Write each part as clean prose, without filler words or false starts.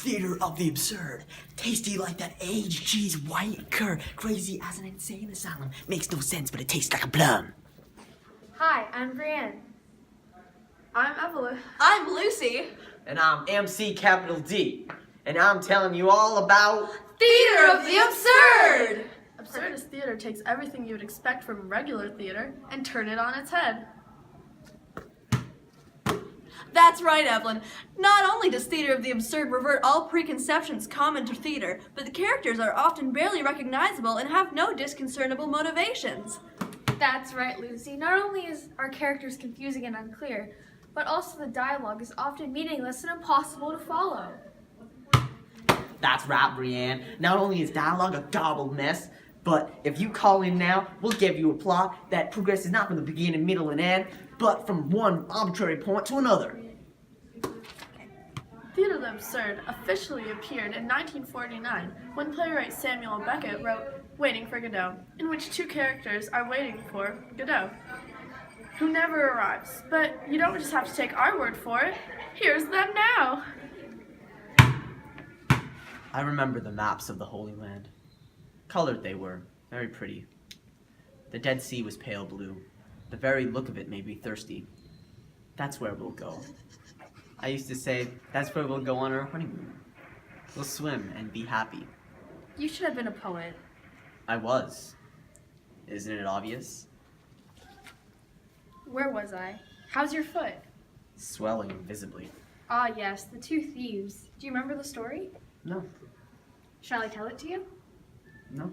Theater of the absurd. Tasty like that aged cheese white curd. Crazy as an insane asylum. Makes no sense, but it tastes like a plum. Hi, I'm Brienne. I'm Evelyn. I'm Lucy. And I'm MC capital D. And I'm telling you all about Theater of the Absurd! Absurdist theater takes everything you would expect from regular theater and turn it on its head. That's right, Evelyn. Not only does Theater of the Absurd revert all preconceptions common to theater, but the characters are often barely recognizable and have no disconcertible motivations. That's right, Lucy. Not only is our characters confusing and unclear, but also the dialogue is often meaningless and impossible to follow. That's right, Brienne. Not only is dialogue a gobbled mess, but if you call in now, we'll give you a plot that progresses not from the beginning, middle, and end, but from one arbitrary point to another. Theater of the Absurd officially appeared in 1949 when playwright Samuel Beckett wrote Waiting for Godot, in which two characters are waiting for Godot, who never arrives. But you don't just have to take our word for it. Here's them now. I remember the maps of the Holy Land. Colored they were, very pretty. The Dead Sea was pale blue. The very look of it made me thirsty. That's where we'll go. I used to say, that's where we'll go on our honeymoon. We'll swim and be happy. You should have been a poet. I was. Isn't it obvious? Where was I? How's your foot? Swelling visibly. Ah, yes, the two thieves. Do you remember the story? No. Shall I tell it to you? No.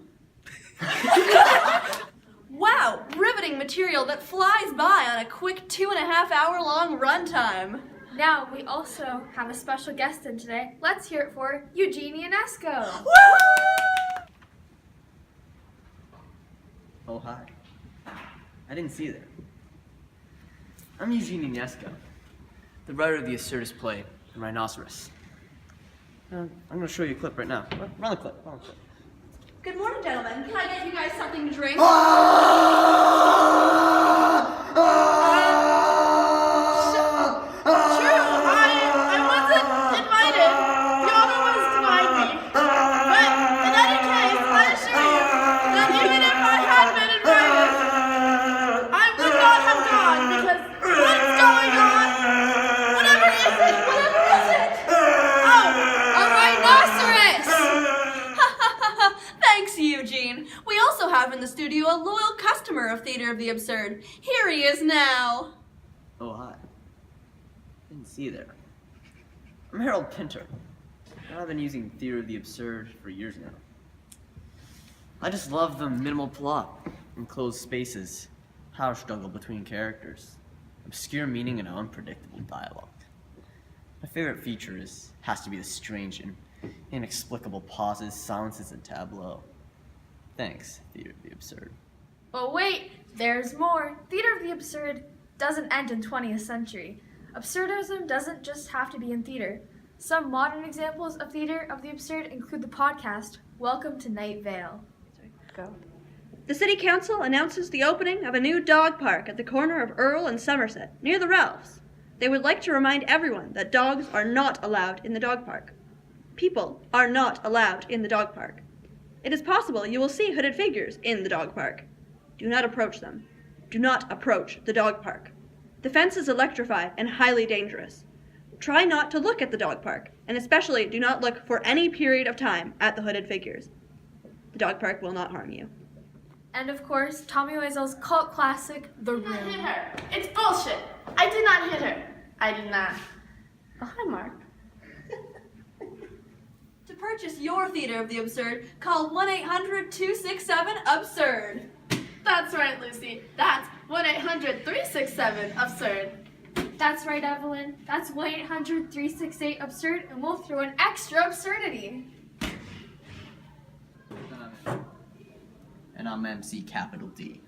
Wow, riveting material that flies by on a quick 2.5 hour long runtime. Now, we also have a special guest in today. Let's hear it for Eugenie Ionesco. Oh, hi. I didn't see you there. I'm Eugene Ionesco, the writer of the absurdist play, The Rhinoceros. I'm going to show you a clip right now. Run the clip. Run the clip. Good morning, gentlemen. Can I get you guys something to drink? True, I wasn't invited. The honor was denied me. But in any case, I assure you that even if I had been invited, I would not have gone because what's going on? Whatever is it? Whatever is it? Oh, a rhinoceros! Thanks, Eugene. We also have in the studio a loyal customer of Theater of the Absurd. Here he is now. Oh, hi. Didn't see you there. I'm Harold Pinter. I've been using Theater of the Absurd for years now. I just love the minimal plot, enclosed spaces, power struggle between characters, obscure meaning, and unpredictable dialogue. My favorite feature has to be the strange and inexplicable pauses, silences, and tableau. Thanks, Theater of the Absurd. But wait, there's more. Theater of the Absurd doesn't end in 20th century. Absurdism doesn't just have to be in theater. Some modern examples of Theater of the Absurd include the podcast, Welcome to Night Vale. The City Council announces the opening of a new dog park at the corner of Earl and Somerset, near the Ralphs. They would like to remind everyone that dogs are not allowed in the dog park. People are not allowed in the dog park. It is possible you will see hooded figures in the dog park. Do not approach them. Do not approach the dog park. The fence is electrified and highly dangerous. Try not to look at the dog park, and especially do not look for any period of time at the hooded figures. The dog park will not harm you. And of course, Tommy Wiseau's cult classic, The I hit Room. her. It's bullshit. I did not hit her. I did not. Oh, hi, Mark. To purchase your Theater of the Absurd, call 1-800-267-ABSURD. That's right, Lucy. That's 1-800-367-ABSURD. That's right, Evelyn. That's 1-800-368-ABSURD, and we'll throw an extra absurdity. And I'm MC capital D.